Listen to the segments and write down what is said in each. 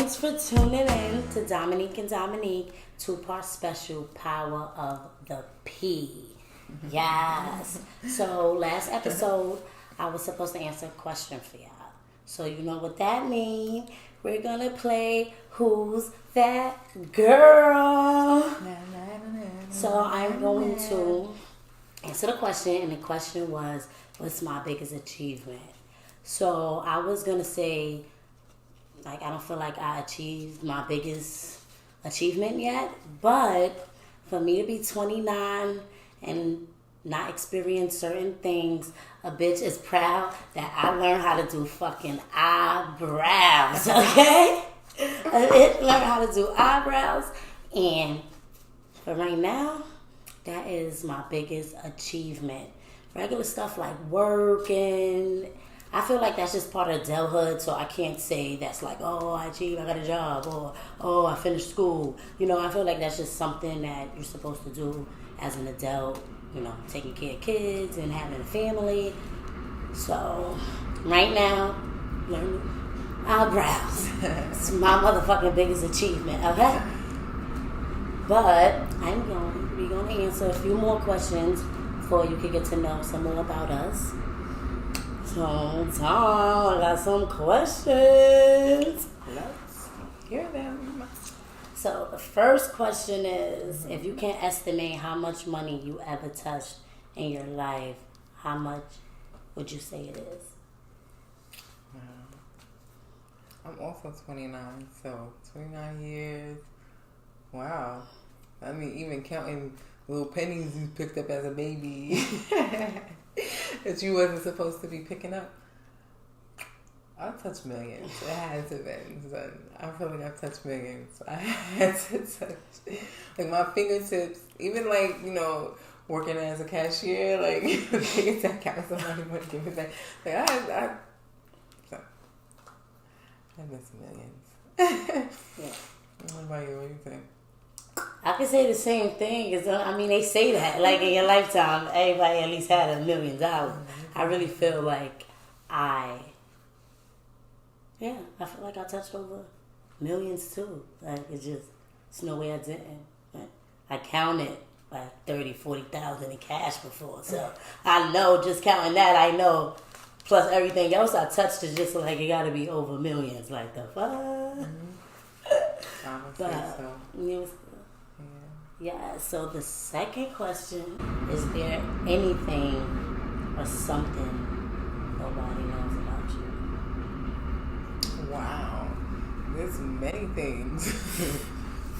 Thanks for tuning in to Dominique and Dominique, 2-part special, Power of the P. Yes. So last episode, I was supposed to answer a question for y'all. So you know what that means. We're going to play Who's That Girl? So I'm going to answer the question, and the question was, what's my biggest achievement? So I was going to say, I don't feel like I achieved my biggest achievement yet, but for me to be 29 and not experience certain things, a bitch is proud that I learned how to do fucking eyebrows, okay? I learned how to do eyebrows, and for right now, that is my biggest achievement. Regular stuff like working, I feel like that's just part of adulthood, so I can't say that's like, oh, I achieved, I got a job, or, oh, I finished school. You know, I feel like that's just something that you're supposed to do as an adult, you know, taking care of kids and having a family. So, right now, learning eyebrows. It's my motherfucking biggest achievement, okay? But we're going to answer a few more questions before you can get to know some more about us. So, Tom, I got some questions. Let's hear them. So, the first question is, if you can estimate how much money you ever touched in your life, how much would you say it is? I'm also 29, so 29 years. Wow. I mean, even counting little pennies you picked up as a baby that you wasn't supposed to be picking up. I touched millions. It had to been. Son. I feel like I've touched millions. I had to touch, like, my fingertips, even, like, you know, working as a cashier, like, taking that count, somebody would give it back. Like, I miss millions. Yeah. What about you? What do you think? I can say the same thing. I mean, they say that, like, in your lifetime, everybody at least had $1 million. I really feel like I feel like I touched over millions too. Like, it's no way I didn't. Like, I counted like 30, 40,000 in cash before. So I know, just counting that, I know. Plus everything else I touched is just like, it got to be over millions. Like, the fuck? I would But say so. it was, yeah, so the second question, is there anything or something nobody knows about you? Wow. There's many things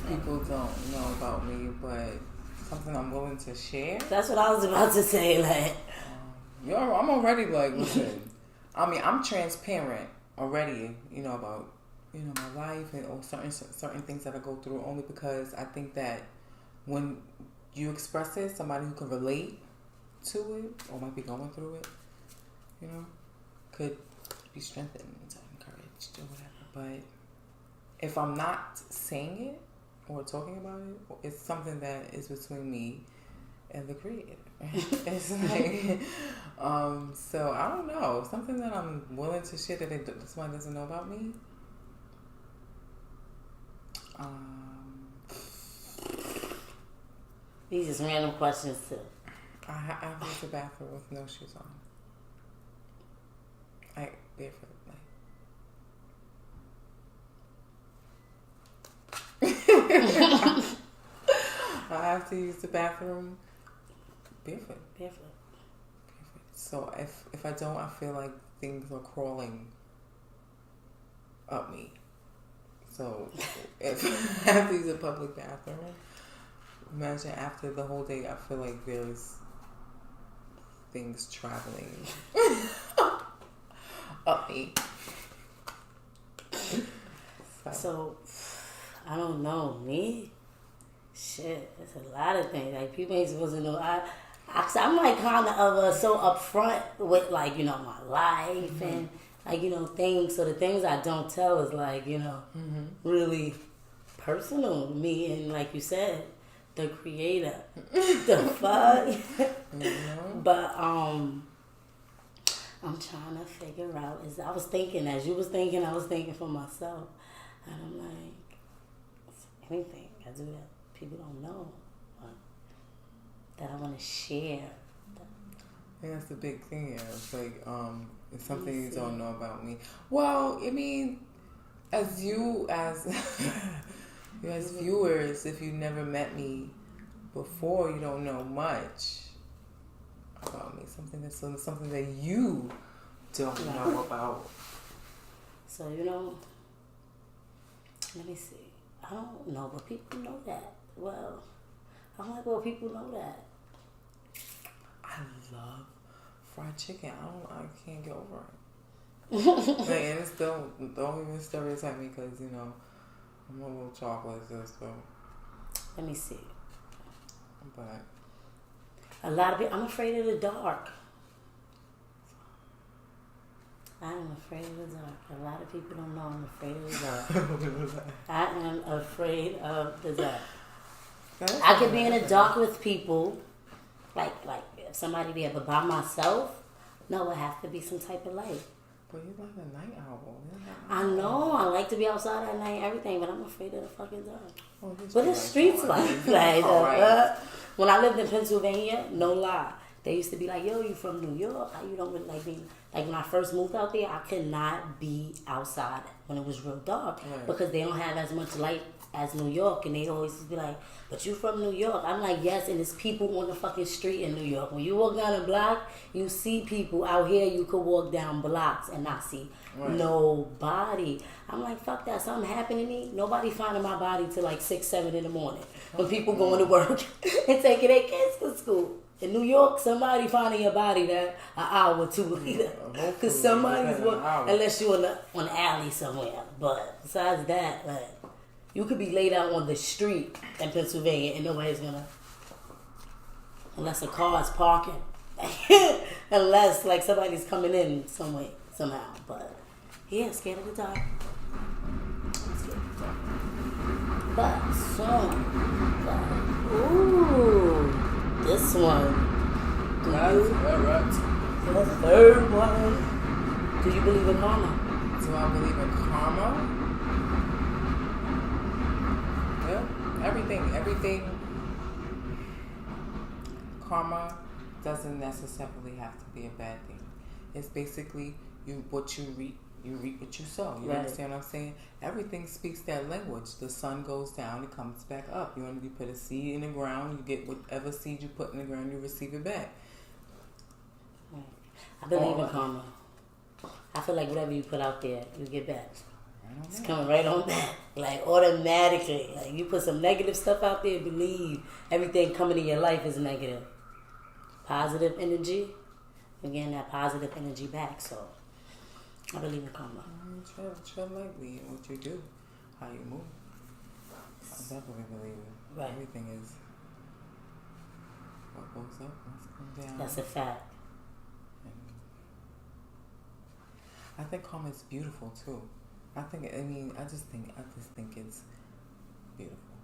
people don't know about me, but something I'm willing to share. That's what I was about to say, like. I'm already like, listen, I mean, I'm transparent already, you know, about, you know, my life and or certain things that I go through, only because I think that when you express it, somebody who can relate to it or might be going through it, you know, could be strengthened and encouraged or whatever. But if I'm not saying it or talking about it, it's something that is between me and the creator. It's like, so I don't know, something that I'm willing to share that somebody doesn't know about me. These just random questions too. I went to the bathroom with no shoes on. Like, barefoot. I have to use the bathroom barefoot. So if I don't, I feel like things are crawling up me. So if I have to use a public bathroom, imagine after the whole day, I feel like there's things traveling up me. So, I don't know. Me? Shit, it's a lot of things. Like, people ain't supposed to know. I'm like kind of so upfront with, like, you know, my life and, like, you know, things. So the things I don't tell is, like, you know, really personal to me. And like you said, the creator. The fuck? But I'm trying to figure out. I was thinking, as you was thinking, I was thinking for myself. And I'm like, anything I do that people don't know, that I want to share. I think that's the big thing. Yeah, it's like it's something you don't know about me. Well, I mean, as viewers, if you never met me before, you don't know much about me. Something that you don't know about. So let me see. I don't know, but people know that. Well, I'm like, well, people know that. I love fried chicken. I can't get over it. Like, and it's don't even stereotype me because I'm a little chocolate, so. Let me see. But a lot of people, I'm afraid of the dark. I am afraid of the dark. A lot of people don't know I'm afraid of the dark. I am afraid of the dark. I could be in the dark with people, like if somebody there, but by myself, no, it have to be some type of light. But you like the night owl. I know. I like to be outside at night and everything, but I'm afraid of the fucking dark. But it's streets life. When I lived in Pennsylvania, no lie, they used to be like, yo, you from New York? How you don't really like being... Like, when I first moved out there, I could not be outside when it was real dark because they don't have as much light as New York. And they always be like, but you from New York? I'm like, yes, and it's people on the fucking street in New York. When you walk down a block, you see people. Out here, you could walk down blocks and not see nobody. I'm like, fuck that. Something happened to me. Nobody finding my body till like 6, 7 in the morning. When people going to work and taking their kids to school. In New York, somebody finding your body that an hour or two later. Because somebody's unless you're on the alley somewhere. But besides that, like, you could be laid out on the street in Pennsylvania and nobody's gonna, unless a car is parking. Unless like somebody's coming in some way, somehow. But yeah, scared of the dark. I'm scared of the dark. But ooh. This one. The third one. Do you believe in karma? Do I believe in karma? Yeah. Everything. Karma doesn't necessarily have to be a bad thing. It's basically what you reap. You reap what you sow. You understand what I'm saying? Everything speaks that language. The sun goes down, it comes back up. You put a seed in the ground, you get whatever seed you put in the ground, you receive it back. I believe in karma. I feel like whatever you put out there, you get back. It's coming right on back. Like automatically. Like you put some negative stuff out there, believe everything coming in your life is negative. Positive energy, you're getting that positive energy back. So I believe in karma. Tread lightly in what you do, how you move. I definitely believe it. Right. Everything is what goes up must come down. That's a fact. And I think karma is beautiful too. I just think it's beautiful.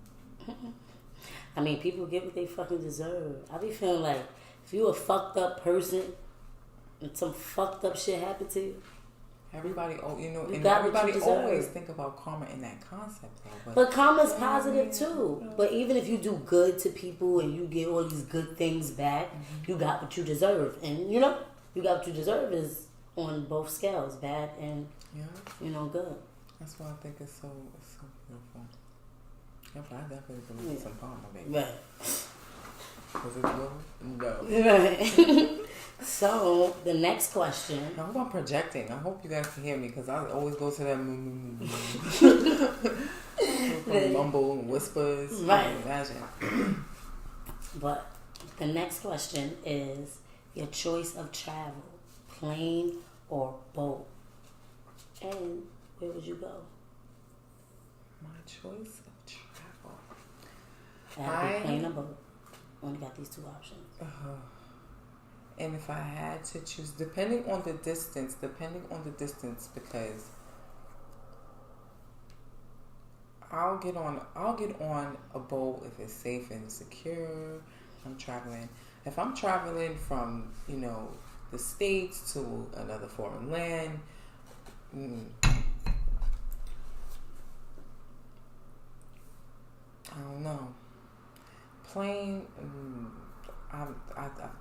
I mean, people get what they fucking deserve. I be feeling like if you a fucked up person and some fucked up shit happened to you, everybody always think about karma in that concept though. But karma's positive too. But even if you do good to people and you get all these good things back, you got what you deserve. And you got what you deserve is on both scales, bad and good. That's why I think it's so beautiful. Yeah, but I definitely believe in some karma, baby. Right. Was it good? No. Right. So, the next question. I hope I'm projecting. I hope you guys can hear me because I always go to that mumble and whispers. Right. Imagine. But the next question is your choice of travel, plane or boat. And where would you go? My choice of travel. That'd be plane or boat. Only got these two options. And if I had to choose, depending on the distance, because I'll get on a boat if it's safe and secure. I'm traveling. If I'm traveling from, the States to another foreign land, I don't know. Plane, I've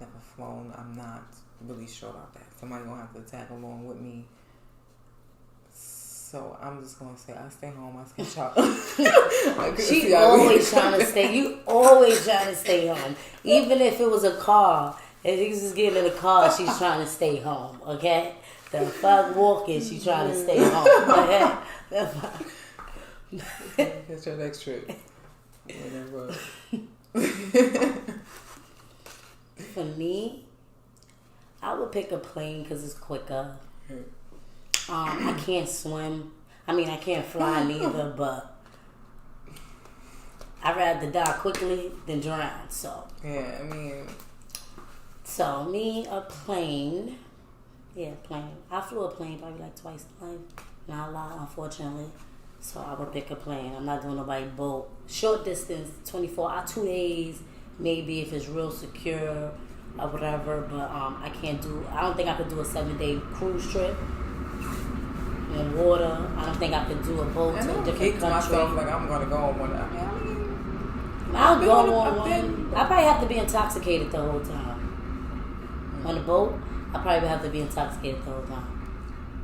never flown. I'm not really sure about that. Somebody gonna have to tag along with me. So I'm just gonna say I stay home. I sketch out. She always trying to stay. You always trying to stay home, even if it was a car. If he's just getting in the car, she's trying to stay home. Okay, the fuck walking, she's trying to stay home. Okay, the fuck. Catch your next trip. Whatever. For me, I would pick a plane because it's quicker. I can't swim. I mean, I can't fly neither, but I'd rather die quickly than drown. So yeah, I mean, so me a plane. Yeah, plane. I flew a plane probably like twice in life. Not a lot, unfortunately. So I would pick a plane. I'm not doing nobody boat. Short distance, 2 days, maybe if it's real secure or whatever. But I don't think I could do a 7-day cruise trip in water. I don't think I could do a boat to a different country. Myself like I'm gonna go on one. I'll go on one. I probably have to be intoxicated the whole time. On the boat, I probably have to be intoxicated the whole time.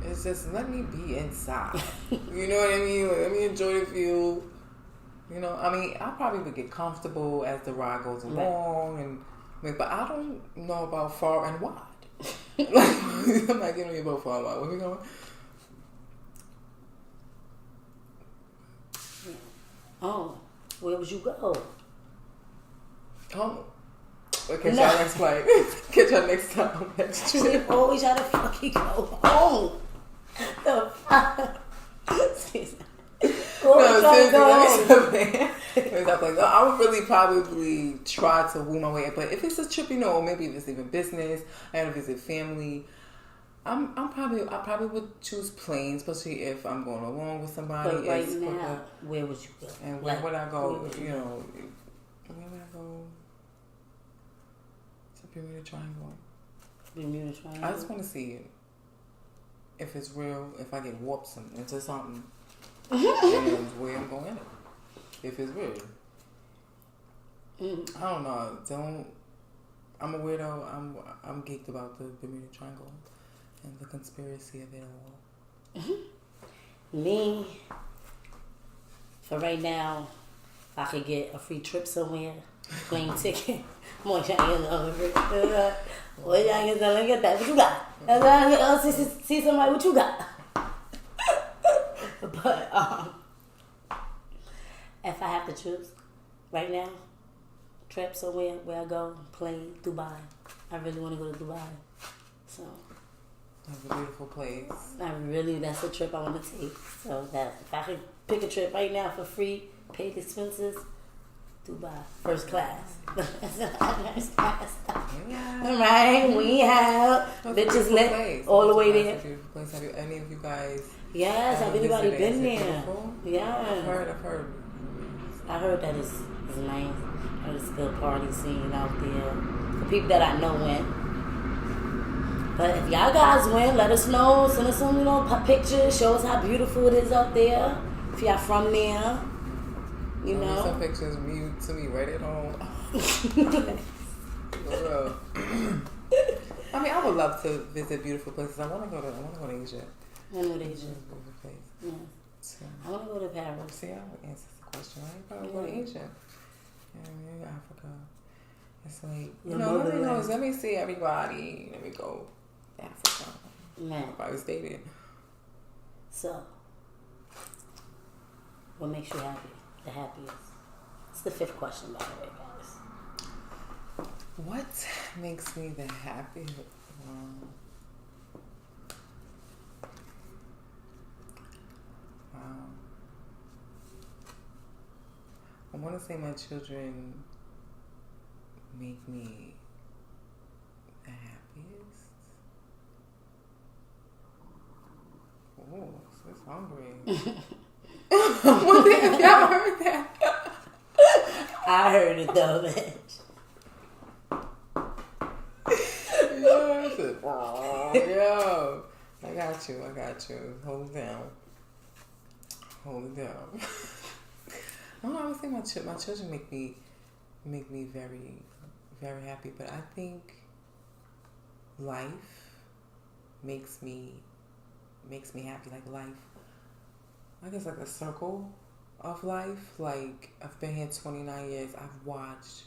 It's just let me be inside. You know what I mean? Let me enjoy the view. You know, I mean, I probably would get comfortable as the ride goes along, but I don't know about far and wide. I'm not giving you about far and wide. Where we going? Oh, where would you go? Home. Catch y'all next flight. Catch y'all next time. Next trip. She always try to fucking go home. The fuck? Seriously, I would really probably try to woo my way. But if it's a trip, or maybe if it's even business, I gotta visit family. I probably would choose planes, especially if I'm going along with somebody. But right now, where would you go? And where would I go? Where would I go? To Bermuda Triangle. Bermuda Triangle. I just want to see it. If it's real, if I get warped into something, and where I'm going in it. If it's real. I don't know. I'm a weirdo. I'm geeked about the Bermuda Triangle and the conspiracy of it all. Me, for right now, if I could get a free trip somewhere, plane ticket. I'm gonna try to get another free. What you got? See somebody, what you got? But if I have to choose right now, trip somewhere where I go, plane, Dubai. I really want to go to Dubai. So that's a beautiful place. That's a trip I want to take. So that if I could pick a trip right now for free, paid expenses, Dubai, first class. First class. Yeah. Right, we have bitches lit all the way there. Beautiful place. Have any of you guys? Yes, have anybody been there? Beautiful? Yeah. I've heard. I heard that it's nice. I heard it's a good party scene out there. For people that I know went. But if y'all guys went, let us know. Send us some, pictures. Show us how beautiful it is out there. If y'all from there. Some pictures of you to me right at home. I mean, I would love to visit beautiful places. I want to go to Asia. I want to go to Asia. Beautiful place. Yeah. So, I want to go to Paris. See, I would answer the question. Right? Probably go to Asia. Yeah, Africa. It's like let me see everybody. Let me go Africa. Man, everybody's dating. So, what makes you happy? The happiest? It's the 5th question, by the way, guys. What makes me the happiest? Wow. I want to say my children make me the happiest. Oh, so it's hungry. What if y'all heard that? I heard it though, bitch. Yo, I got you. Hold it down. I don't know, I would say my children make me very, very happy. But I think life makes me happy. Like life, I guess like the circle of life. Like I've been here 29 years. I've watched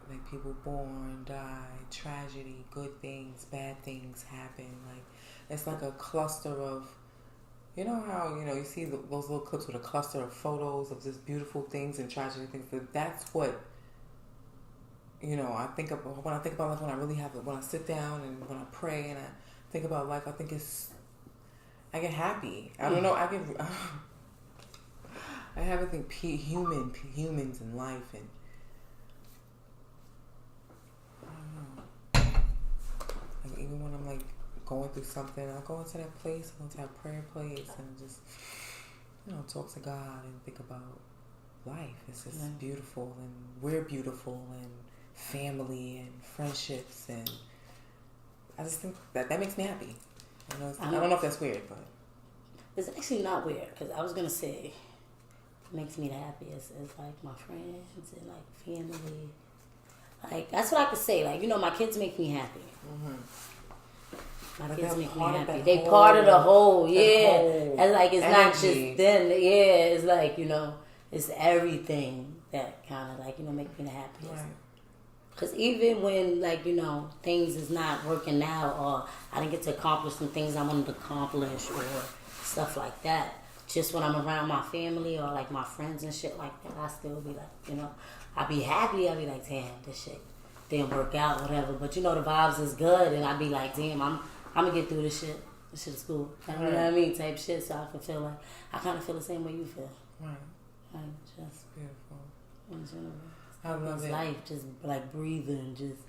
like people born, die, tragedy, good things, bad things happen. Like it's like a cluster of, you know how you see those little clips with a cluster of photos of just beautiful things and tragedy things. But that's what I think of when I think about life. When I really have it, when I sit down and when I pray and I think about life, I think I get happy. I don't know. I have, I think humans in life, and I don't know. Like even when I'm like going through something, I'll go into that place, I'll go to that prayer place, and just talk to God and think about life. It's just beautiful, and we're beautiful, and family and friendships, and I just think that makes me happy. I don't know if that's weird, but it's actually not weird, because I was gonna say what makes me the happiest is like my friends and like family. Like that's what I could say. Like my kids make me happy. Mm-hmm. My kids make me happy. They part of the whole, and like it's not just them. Yeah, it's like it's everything that kind of like make me the happiest. Right. Because even when, like, things is not working out, or I didn't get to accomplish some things I wanted to accomplish or stuff like that, just when I'm around my family or, like, my friends and shit like that, I still be like, I be happy. I be like, damn, this shit didn't work out, whatever. But, the vibes is good, and I be like, damn, I'm going to get through this shit. This shit is cool. You know what I mean? Type shit, so I can feel like, I kind of feel the same way you feel. Right. Like, just beautiful. In general. I love it. Life, just like breathing, just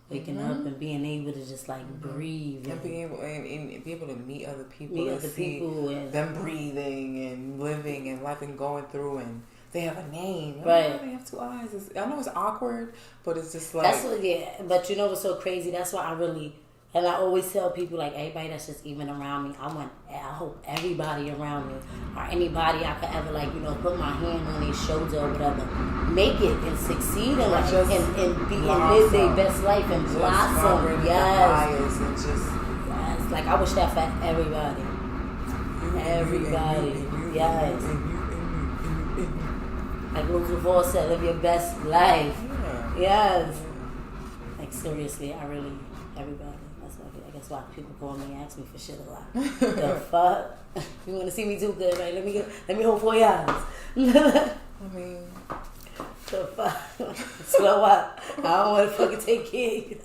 waking up and being able to just like breathe and being able and be able to meet other people, and them breathing and living and life and going through, and they have a name, right? They have 2 eyes. I know it's awkward, but it's just like that's what, But what's so crazy? That's why I always tell people, like, everybody that's just even around me, I hope everybody around me, or anybody I could ever, like, put my hand on their shoulder or whatever, make it and succeed and live their best life and blossom. Yes. And yes. Like, I wish that for everybody. Everybody. Yes. Like Roosevelt said, live your best life. Yeah. Yes. Like, seriously, everybody. That's why people call me and ask me for shit a lot. The fuck? You want to see me do good, right? Let me hold 4 eyes. I mean, the fuck? Slow up. I don't want to fucking take care of you.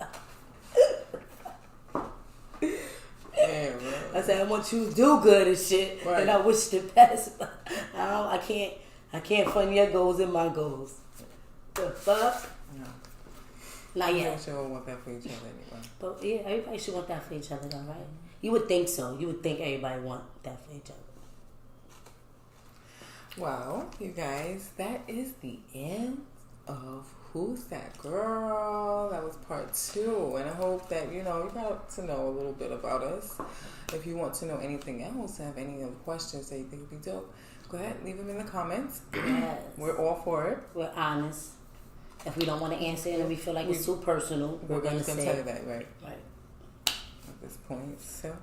Yeah, bro. I said I want you to do good and shit, right. And I wish the best. But I can't fund your goals and my goals. The fuck? No. Not yet. I'm sure we'll want that for each other anyway. But yeah, everybody should want that for each other, though, right? You would think so. You would think everybody want that for each other. Well, you guys, that is the end of Who's That Girl? That was part 2. And I hope that, you got to know a little bit about us. If you want to know anything else, have any other questions that you think would be dope, go ahead, leave them in the comments. Yes. We're all for it. We're honest. If we don't want to answer it and we feel like it's too personal, we're going to say tell you that, right? Right. At this point. So,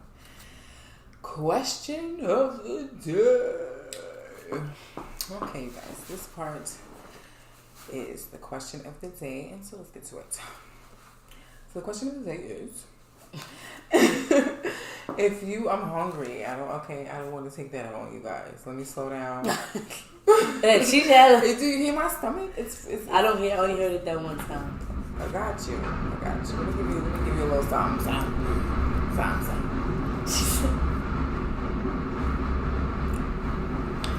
question of the day. Okay, guys. This part is the question of the day. And so let's get to it. So the question of the day is, I'm hungry. I don't want to take that out on you guys. Let me slow down. Do you hear my stomach? I only heard it that one time. I got you. Let me give you a little something.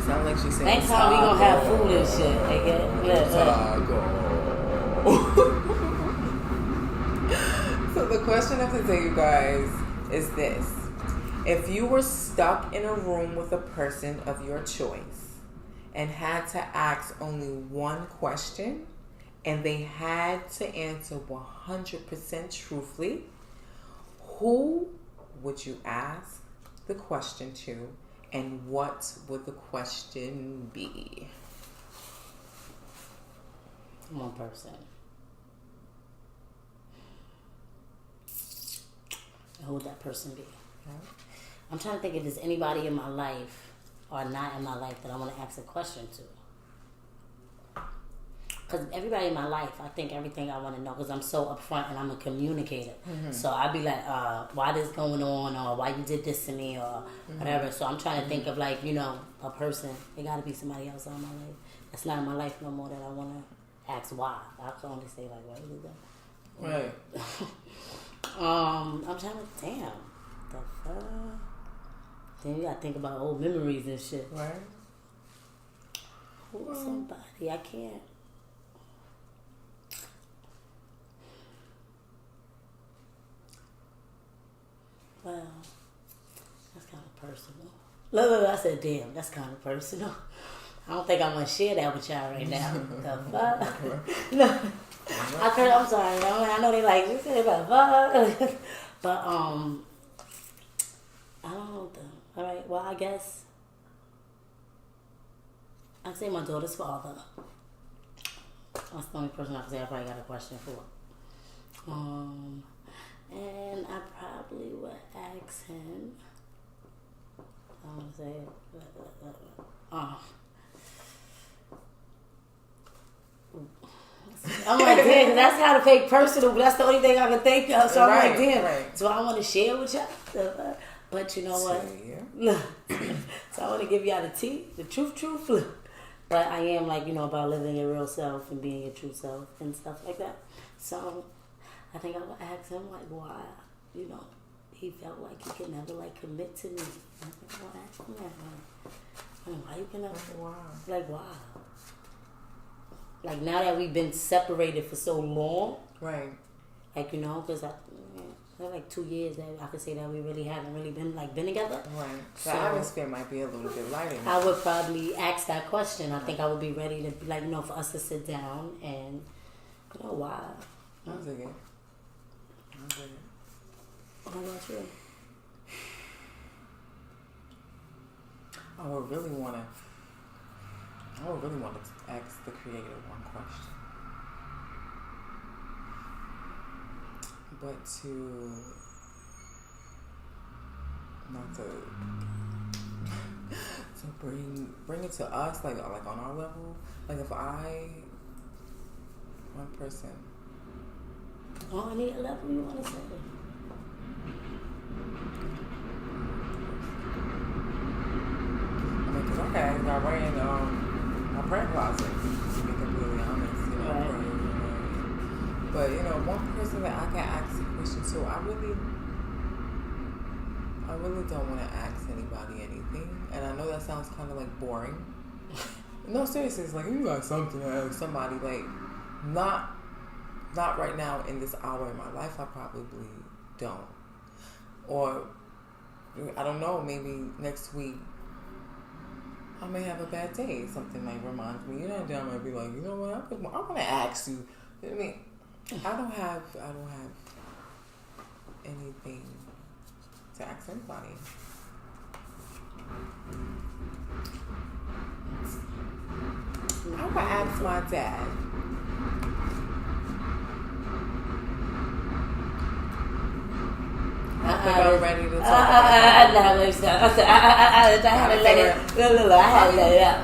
Sound like she's saying next time we gonna have food and shit. So the question of the day, you guys, is this. If you were stuck in a room with a person of your choice and had to ask only one question and they had to answer 100% truthfully, who would you ask the question to And what would the question be? One person. And who would that person be? I'm trying to think if there's anybody in my life or not in my life that I want to ask a question to. Because everybody in my life, I think everything I want to know, because I'm so upfront and I'm a communicator. So I'd be like, why this going on, or why you did this to me, or whatever. So I'm trying to think of, like, you know, a person. It got to be somebody else in my life that's not in my life no more that I want to ask why. I can only say, like, why you did that. Right. I'm trying to, damn. The fuck? Then you got to think about old memories and shit. Right. Who's somebody? I can't. Well, that's kind of personal. Look, I said, damn, that's kind of personal. I don't think I want to share that with y'all right now. The fuck? No. I'm sorry. I know they like, you said the fuck. But, I don't know though. All right, well, I guess I'd say my daughter's father. That's the only person I can say I probably got a question for. And I probably would ask him. I want to say, I'm like, damn, that's kind of fake personal, but that's the only thing I can think of. So I'm like, damn, so I want to share with y'all. But you know what? So I want to give y'all the tea, the truth. But I am, like, you know, about living your real self and being your true self and stuff like that. So I think I would ask him, like, why, you know, he felt like he could never, like, commit to me. I think I would ask him that, like, why you can never, like, why? Like, now that we've been separated for so long. Right. Like, you know, because like 2 years that I could say that we really haven't really been together. Right. So the atmosphere might be a little bit lighter now. I would probably ask that question. I think I would be ready to, like, you know, for us to sit down and, you know, why. I dig it. How about you? I would really want to ask the creator one question. But not to bring it to us, like on our level. Like, if one person. Oh, I need a level you want to say. I mean, because I ran my prayer closet, to be completely honest, you know. Right. But, you know, one person that I can ask a question to, I really don't want to ask anybody anything. And I know that sounds kind of, like, boring. No, seriously, it's like, you got something to ask somebody. Like, not right now in this hour in my life, I probably don't. Or, I don't know, maybe next week I may have a bad day. Something like reminds me, you know, then I might be like, you know what, I want to ask you. I mean, I don't have anything to ask anybody. I would ask my dad. I think I'm ready to talk about that. I had to let it out.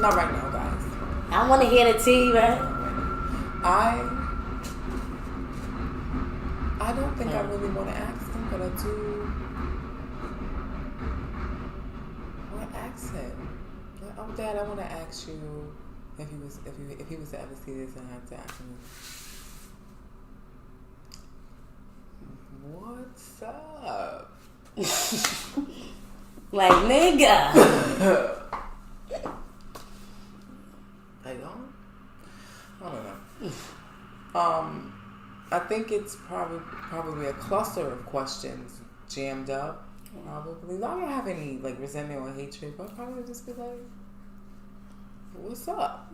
Not right now, guys. I want to hear the tea, right? I don't think I really want to ask him, but I do want to ask him. Oh, Dad, I want to ask you if he was to ever see this, and I had to ask him, what's up? Like, nigga. I don't know. I think it's probably a cluster of questions jammed up. Probably. I don't have any, like, resentment or hatred, but I'll probably just be like, what's up?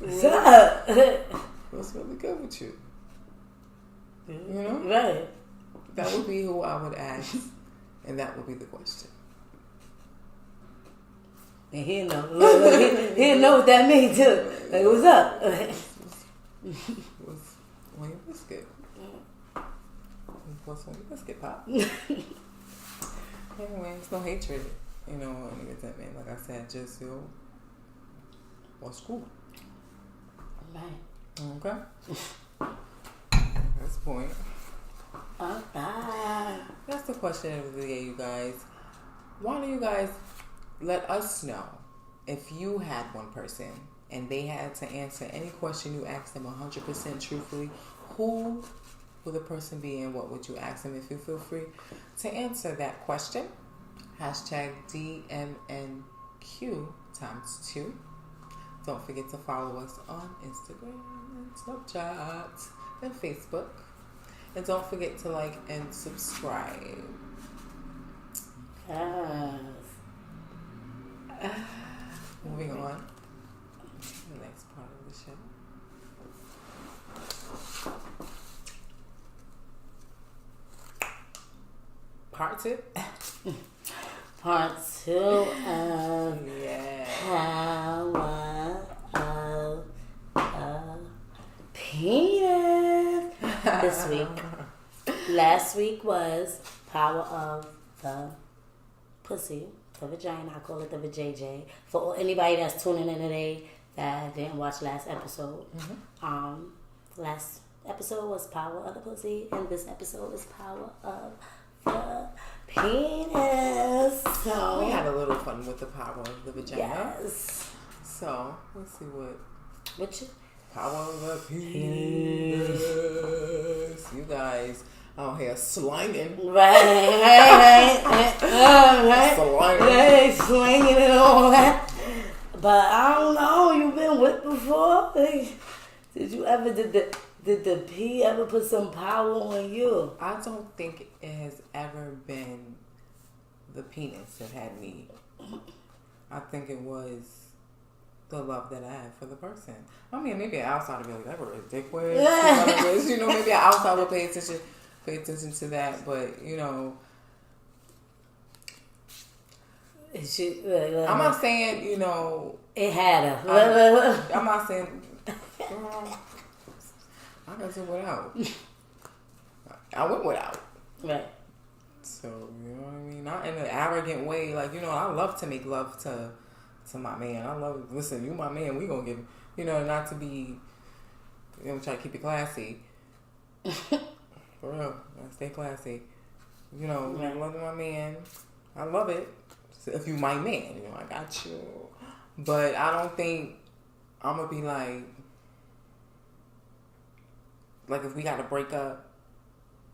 What's up? What's really good with you? You know? Right. That would be who I would ask, and that would be the question. And he know what that means too. Like, what's up? What's on your biscuit? What's on your biscuit, Pop? Anyway, it's no hatred, you know, on niggas that man. Like I said, just what's cool. Right. Okay. That's the point. Okay. That's the question of the day, you guys. Why don't you guys let us know if you had one person and they had to answer any question you asked them 100% truthfully? Who would the person be and what would you ask them? If you feel free to answer that question, hashtag DMNQ ×2. Don't forget to follow us on Instagram and Snapchat and Facebook. And don't forget to like and subscribe. Moving on to the next part of the show. Part 2. Part 2 of Power of Penis. This week. Last week was Power of the Pussy, the Vagina. I call it the vajayjay. For anybody that's tuning in today that didn't watch last episode. Last episode was Power of the Pussy, and this episode is Power of the Penis. So we had a little fun with the power of the vagina. Yes. So let's see what you power of the penis. You guys out here slanging. Right. Slanging. Slanging and all that. But I don't know. You been whipped before? Did you ever did the pee ever put some power on you? I don't think it has ever been the penis that had me. I think it was the love that I had for the person. I mean, maybe an outsider would be like, that were a dick way. You know, maybe an outsider would pay attention to that. But, you know, I'm not saying, you know, it had her. I'm not saying, girl, I got to without. I went without. Right. So, you know what I mean? Not in an arrogant way. Like, you know, I love to make love to my man. I love, listen, you my man. We gonna give, you know, not to be, you know, try to keep it classy. For real. Stay classy. You know, I love my man. I love it. So if you my man, you know, I got you. But I don't think I'm gonna be like if we gotta break up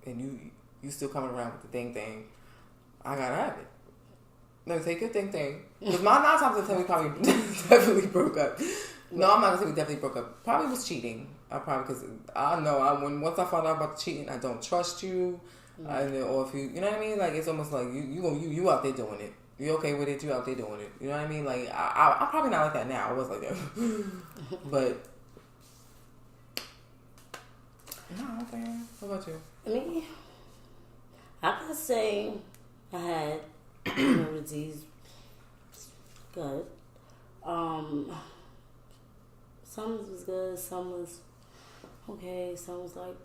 and you still coming around with the thing, I gotta have it. No, take your thing. Because my 9 times out of 10 we probably definitely broke up. No, I'm not gonna say we definitely broke up. Probably was cheating. Because I know once I found out about the cheating, I don't trust you. Or if you know what I mean? Like, it's almost like you out there doing it. You okay with it? You out there doing it. You know what I mean? Like, I'm probably not like that now. I was like that. But no, okay. What about you? Me? I can say I had disease. Good. Some was good, some was okay, some was like,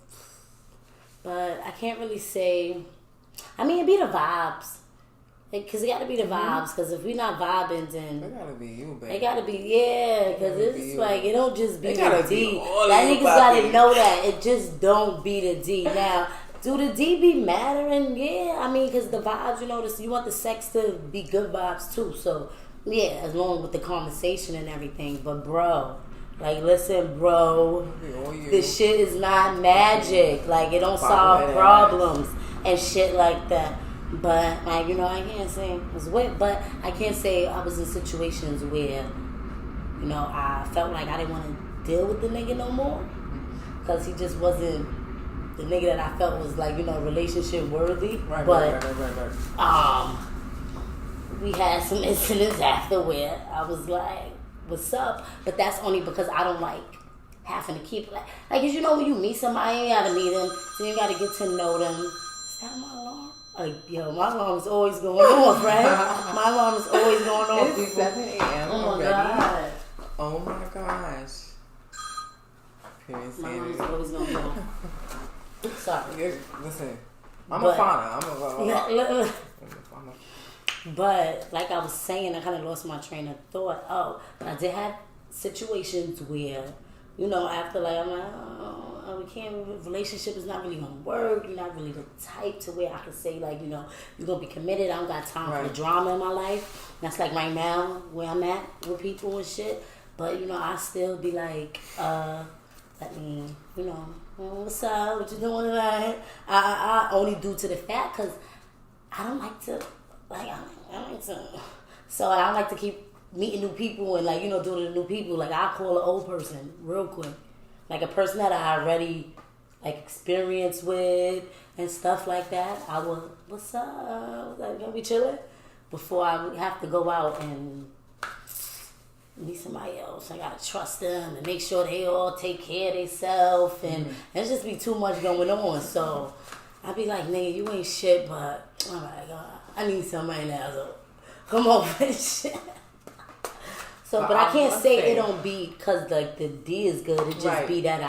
but I can't really say. I mean, it be the vibes. Because it got to be the vibes. Because if we not vibing, then it gotta be you, baby. It gotta be, yeah. Because it's like, it don't just be the D. That niggas gotta know that it just don't be the D. Now, do the D be mattering? Yeah, I mean, because the vibes, you know, you want the sex to be good vibes too. So yeah, as long with the conversation and everything. But bro, like, listen, bro, this shit is not magic. Like, it don't solve problems and shit like that. But, like, you know, I can't say it was wet, but I can't say I was in situations where, you know, I felt like I didn't want to deal with the nigga no more. Because he just wasn't the nigga that I felt was, like, you know, relationship worthy. Right. We had some incidents after where I was like, what's up? But that's only because I don't like having to keep, like, cause you know, when you meet somebody, you gotta meet them, so you gotta get to know them. that my alarm? Like, yo, my alarm is always going off, right? My alarm is always going off. It's 7 a.m. Oh my already. God. Oh my gosh. My alarm is always going off. Sorry. Listen, I'm a fauna. But like I was saying, I kind of lost my train of thought. Oh, I did have situations where, you know, after like I'm like, we can't. Relationship is not really gonna work. You're not really the type to where I can say like, you know, you're gonna be committed. I don't got time for the drama in my life. That's like right now where I'm at with people and shit. But you know, I still be like, let me, you know, what's up? What you doing tonight? I only do to the fact because I don't like to. Like, I like to, so I don't like to keep meeting new people and like, you know, doing the new people. Like, I call an old person real quick. Like a person that I already like experience with and stuff like that. I will, what's up? Like, gonna be chilling before I have to go out and meet somebody else. I gotta trust them and make sure they all take care of themselves and there's just be too much going on. So I be like, nigga, you ain't shit, but oh my God. I need somebody now, so come on with shit. So, but I can't say it don't be because like the D is good. It just be that